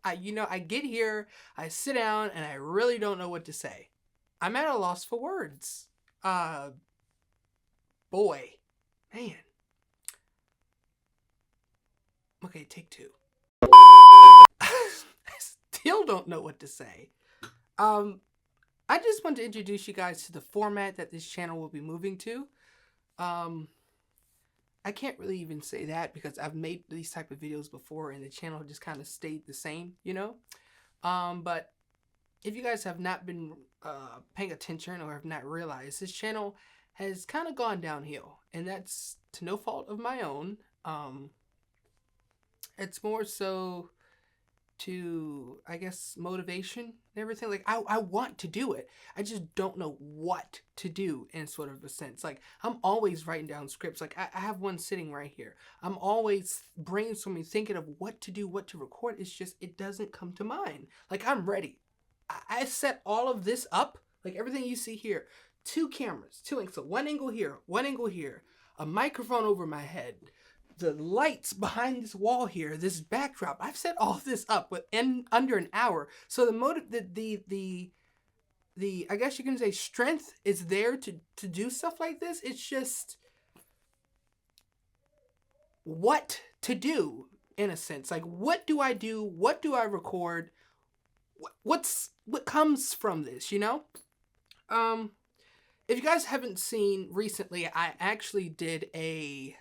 I get here, I sit down, and I really don't know what to say. I'm at a loss for words. Boy, man. Okay, take two. I still don't know what to say. I just want to introduce you guys to the format that this channel will be moving to. I can't really even say that because I've made these type of videos before and the channel just kind of stayed the same, you know? But if you guys have not been paying attention or have not realized, this channel has kind of gone downhill, and that's to no fault of my own. It's more so to, I guess, motivation and everything. Like, I want to do it. I just don't know what to do in sort of a sense. Like, I'm always writing down scripts. Like, I have one sitting right here. I'm always brainstorming, thinking of what to do, what to record. It's just, it doesn't come to mind. Like, I'm ready. I set all of this up, like everything you see here. 2 cameras, 2 angles. So one angle here, one angle here. A microphone over my head. The lights behind this wall here, this backdrop. I've set all of this up within under an hour. So the I guess you can say strength is there to do stuff like this. It's just what to do in a sense. Like, what do I do? What do I record? What comes from this, you know? If you guys haven't seen recently, I actually did a,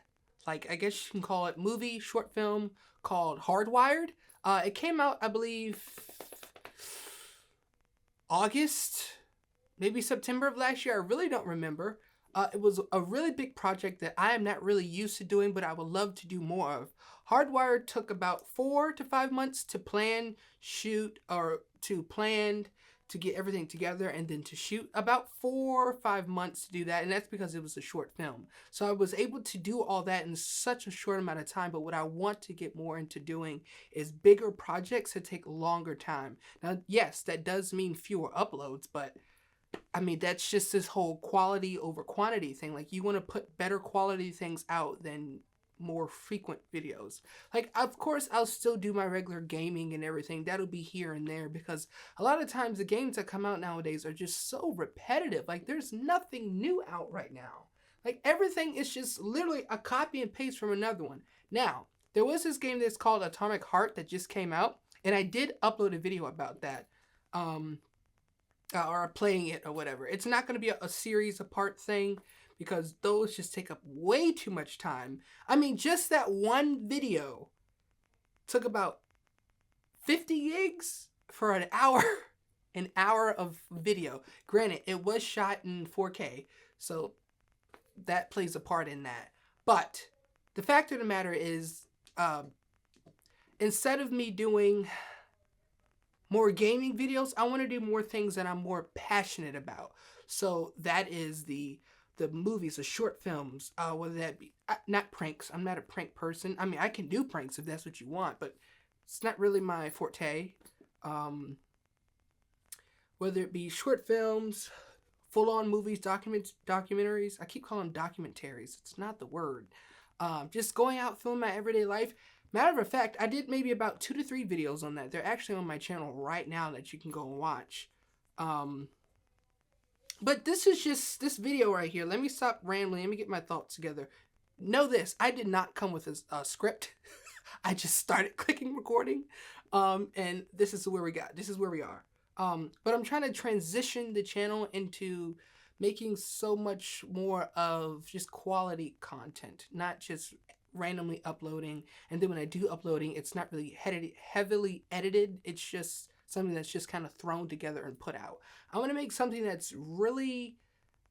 like, I guess you can call it movie, short film called Hardwired. It came out, I believe, August, maybe September of last year. I really don't remember. It was a really big project that I am not really used to doing, but I would love to do more of. Hardwired took about 4 to 5 months to plan, shoot, or to plan to get everything together and then to shoot. About 4 or 5 months to do that, and that's because it was a short film. So I was able to do all that in such a short amount of time, but what I want to get more into doing is bigger projects that take longer time. Now, yes, that does mean fewer uploads, but I mean, that's just this whole quality over quantity thing. Like, you want to put better quality things out than more frequent videos. Like, of course, I'll still do my regular gaming and everything. That'll be here and there because a lot of times the games that come out nowadays are just so repetitive. Like, there's nothing new out right now. Like, everything is just literally a copy and paste from another one. Now, there was this game that's called Atomic Heart that just came out, and I did upload a video about that. Or playing it or whatever. It's not going to be a series apart thing because those just take up way too much time. I mean, just that one video took about 50 gigs for an hour. An hour of video. Granted, it was shot in 4K, so that plays a part in that. But the fact of the matter is, instead of me doing more gaming videos, I want to do more things that I'm more passionate about. So that is the movies, the short films, whether that be, not pranks. I'm not a prank person. I mean, I can do pranks if that's what you want, but it's not really my forte. Whether it be short films, full-on movies, documentaries. I keep calling them documentaries. It's not the word. Just going out, filming my everyday life. Matter of fact, I did maybe about 2 to 3 videos on that. They're actually on my channel right now that you can go and watch. But this is just this video right here. Let me stop rambling. Let me get my thoughts together. Know this, I did not come with a script. I just started clicking recording. And this is where we got. This is where we are. But I'm trying to transition the channel into making so much more of just quality content, not just randomly uploading. And then when I do uploading, it's not really heavily edited. It's just something that's just kind of thrown together and put out. I want to make something that's really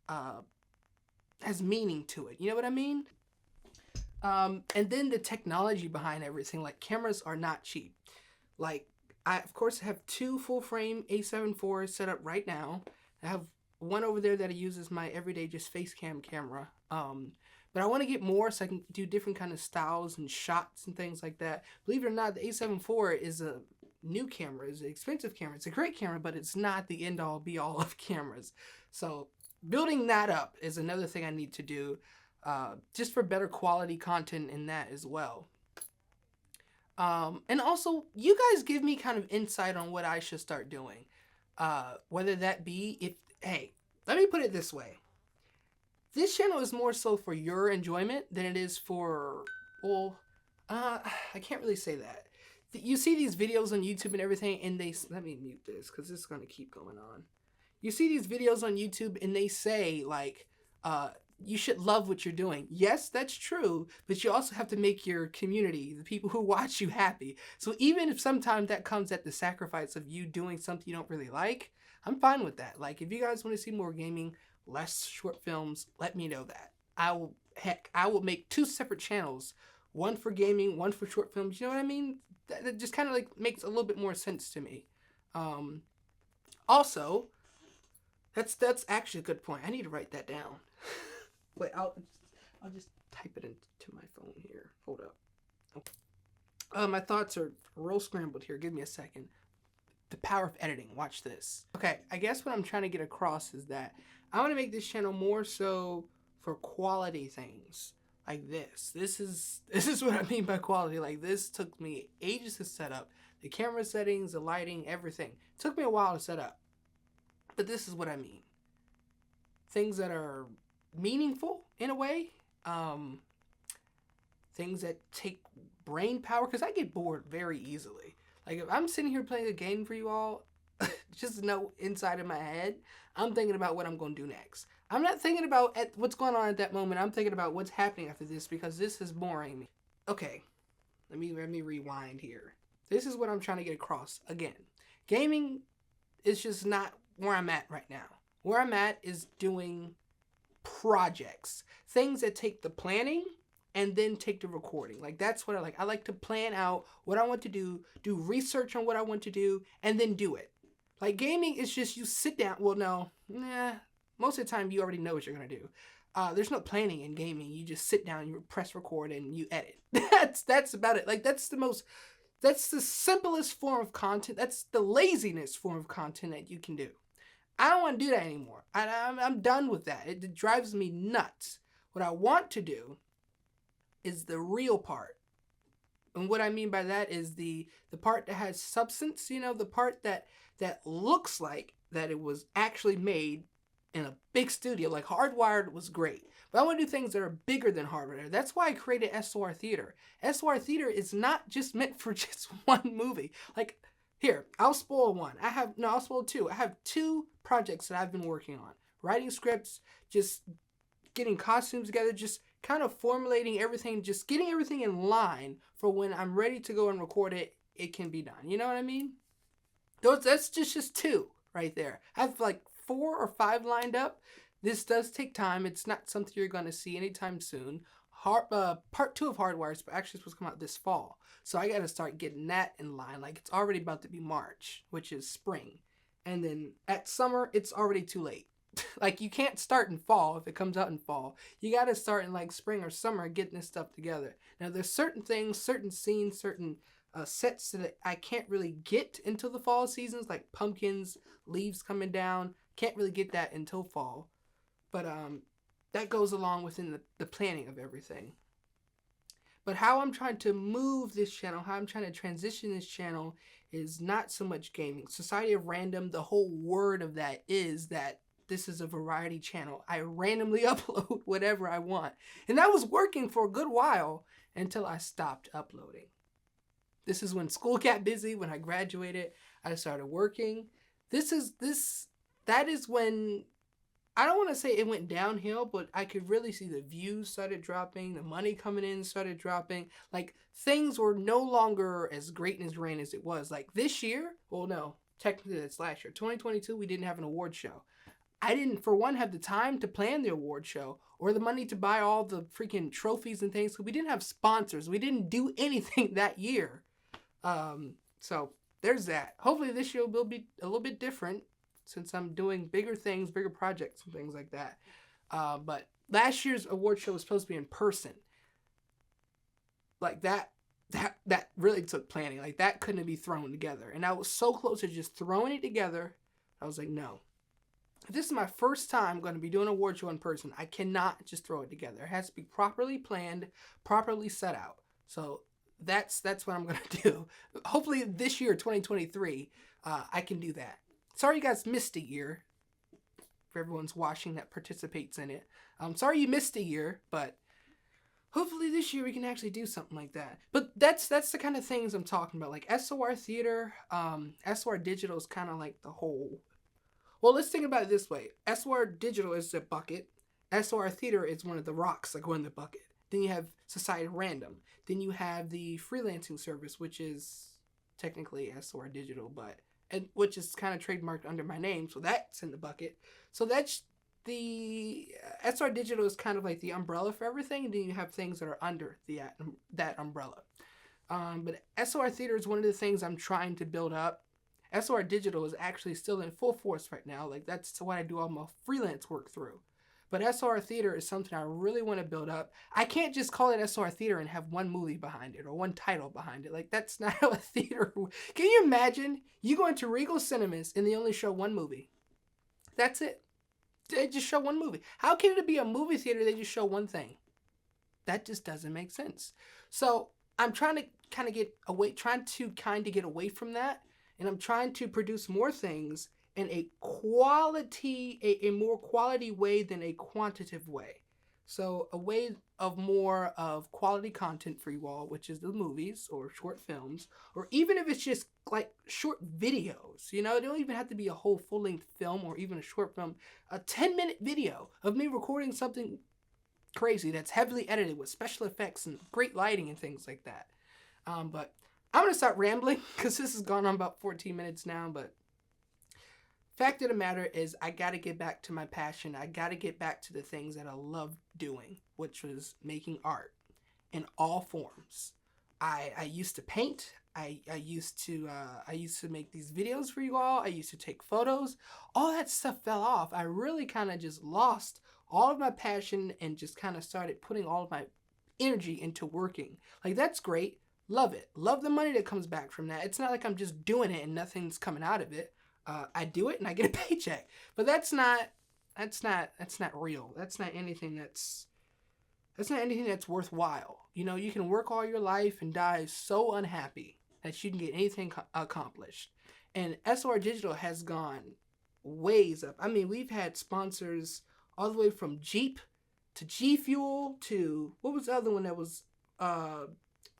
has meaning to it. You know what I mean? And then the technology behind everything, like cameras are not cheap. Like, I of course have 2 full frame A7 IVs set up right now. I have one over there that I use as my everyday just face cam camera. But I want to get more so I can do different kind of styles and shots and things like that. Believe it or not, the A7 IV is a new camera. It's an expensive camera. It's a great camera, but it's not the end-all be-all of cameras. So building that up is another thing I need to do, just for better quality content in that as well. And also, you guys give me kind of insight on what I should start doing. Whether that be if, hey, let me put it this way. This channel is more so for your enjoyment than it is for, well, I can't really say that. You see these videos on YouTube and everything, and let me mute this because this is going to keep going on. You see these videos on YouTube and they say, like, you should love what you're doing. Yes, that's true, but you also have to make your community, the people who watch you, happy. So even if sometimes that comes at the sacrifice of you doing something you don't really like, I'm fine with that. Like, if you guys want to see more gaming, less short films, let me know that. I will make 2 separate channels, one for gaming, one for short films. You know what I mean? That just kind of like makes a little bit more sense to me. Also, that's actually a good point. I need to write that down. Wait, I'll just type it into my phone here. Hold up. Okay. My thoughts are real scrambled here. Give me a second. The power of editing. Watch this. Okay, I guess what I'm trying to get across is that I want to make this channel more so for quality things like this. This is what I mean by quality. Like, this took me ages to set up. The camera settings, the lighting, everything. It took me a while to set up. But this is what I mean. Things that are meaningful in a way. Things that take brain power, because I get bored very easily. Like, if I'm sitting here playing a game for you all, just know inside of my head, I'm thinking about what I'm going to do next. I'm not thinking about what's going on at that moment. I'm thinking about what's happening after this, because this is boring me. Okay, let me rewind here. This is what I'm trying to get across. Again, gaming is just not where I'm at right now. Where I'm at is doing projects. Things that take the planning and then take the recording. Like, that's what I like. I like to plan out what I want to do research on what I want to do, and then do it. Like, gaming is just you sit down. Well, no. Most of the time you already know what you're going to do. There's no planning in gaming. You just sit down, you press record, and you edit. That's about it. Like, that's the simplest form of content. That's the laziness form of content that you can do. I don't want to do that anymore. I'm done with that. It drives me nuts. What I want to do is the real part. And what I mean by that is the part that has substance, you know, the part that looks like that it was actually made in a big studio. Like, Hardwired was great. But I want to do things that are bigger than Hardwired. That's why I created SOR Theatre. SOR Theatre is not just meant for just one movie. Like, here, I'll spoil one. I'll spoil 2. I have 2 projects that I've been working on. Writing scripts, just getting costumes together, just kind of formulating everything, just getting everything in line for when I'm ready to go and record it, it can be done. You know what I mean? That's just 2 right there. I have like 4 or 5 lined up. This does take time. It's not something you're going to see anytime soon. Part 2 of Hardwire is actually supposed to come out this fall. So I got to start getting that in line. Like, it's already about to be March, which is spring. And then at summer, it's already too late. Like, you can't start in fall if it comes out in fall. You got to start in like spring or summer getting this stuff together. Now, there's certain things, certain scenes, certain sets that I can't really get until the fall seasons, like pumpkins, leaves coming down. Can't really get that until fall. But that goes along within the planning of everything. But how I'm trying to move this channel, how I'm trying to transition this channel is not so much gaming. Society of Random, the whole word of that is that this is a variety channel. I randomly upload whatever I want. And that was working for a good while until I stopped uploading. This is when school got busy, when I graduated, I started working. That is when, I don't want to say it went downhill, but I could really see the views started dropping, the money coming in started dropping. Like, things were no longer as great and as grand as it was. Like, this year, well, no, technically it's last year. 2022, we didn't have an award show. I didn't, for one, have the time to plan the award show or the money to buy all the freaking trophies and things. We didn't have sponsors. We didn't do anything that year. So there's that. Hopefully this year will be a little bit different since I'm doing bigger things, bigger projects and things like that. But last year's award show was supposed to be in person. Like, that really took planning. Like, that couldn't be thrown together. And I was so close to just throwing it together. I was like, no. If this is my first time going to be doing an award show in person, I cannot just throw it together. It has to be properly planned, properly set out. So that's what I'm gonna do. Hopefully this year, 2023, I can do that. Sorry you guys missed a year. For everyone's watching that participates in it, sorry you missed a year, but hopefully this year we can actually do something like that. But that's the kind of things I'm talking about. Like SOR Theater, SOR Digital is kind of like the whole. Well, let's think about it this way. SOR Digital is the bucket. SOR Theater is one of the rocks that go in the bucket. Then you have Society Random. Then you have the freelancing service, which is technically SOR Digital, which is kind of trademarked under my name, so that's in the bucket. So that's the SR Digital is kind of like the umbrella for everything, and then you have things that are under that umbrella. But SOR Theater is one of the things I'm trying to build up. SOR Digital is actually still in full force right now. Like that's what I do all my freelance work through. But SOR Theater is something I really want to build up. I can't just call it SOR Theater and have one movie behind it or one title behind it. Like, that's not how a theater... Can you imagine you go into Regal Cinemas and they only show one movie? That's it. They just show one movie. How can it be a movie theater they just show one thing? That just doesn't make sense. So I'm trying to kind of get away from that. And I'm trying to produce more things in a more quality way than a quantitative way. So a way of more of quality content for you all, which is the movies or short films, or even if it's just like short videos, they don't even have to be a whole full-length film or even a short film, a 10-minute video of me recording something crazy that's heavily edited with special effects and great lighting and things like that. But I'm going to start rambling because this has gone on about 14 minutes now, but fact of the matter is I got to get back to my passion. I got to get back to the things that I love doing, which was making art in all forms. I used to paint. I used to make these videos for you all. I used to take photos. All that stuff fell off. I really kind of just lost all of my passion and just kind of started putting all of my energy into working. Like, that's great. Love it. Love the money that comes back from that. It's not like I'm just doing it and nothing's coming out of it. I do it and I get a paycheck, but that's not real. That's not anything that's worthwhile. You can work all your life and die so unhappy that you can get anything accomplished. And SOR Digital has gone ways up. I mean, we've had sponsors all the way from Jeep to G Fuel to, what was the other one that was,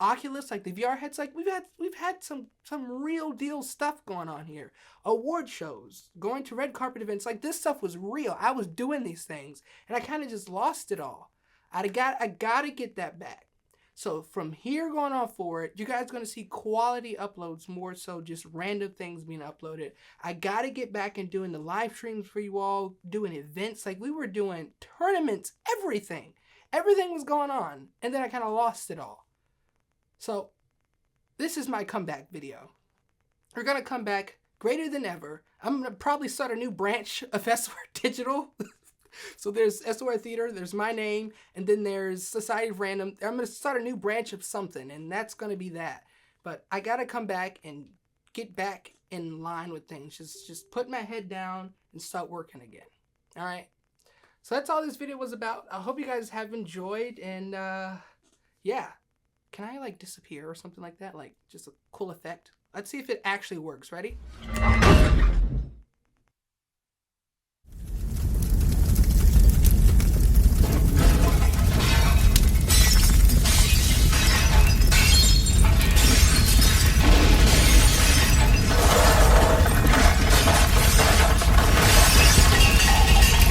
Oculus, like the VR heads. Like we've had some real deal stuff going on here. Award shows, going to red carpet events. Like, this stuff was real. I was doing these things and I kind of just lost it all. I gotta get that back. So from here going on forward, you guys are going to see quality uploads more so just random things being uploaded. I got to get back and doing the live streams for you all, doing events. Like, we were doing tournaments, everything. Everything was going on. And then I kind of lost it all. So this is my comeback video. We're going to come back greater than ever. I'm going to probably start a new branch of SOR Digital. So there's SOR Theater, there's my name, and then there's Society of Random. I'm going to start a new branch of something, and that's going to be that. But I got to come back and get back in line with things. Just put my head down and start working again. All right? So that's all this video was about. I hope you guys have enjoyed, and yeah. Can I, like, disappear or something like that? Like, just a cool effect? Let's see if it actually works. Ready?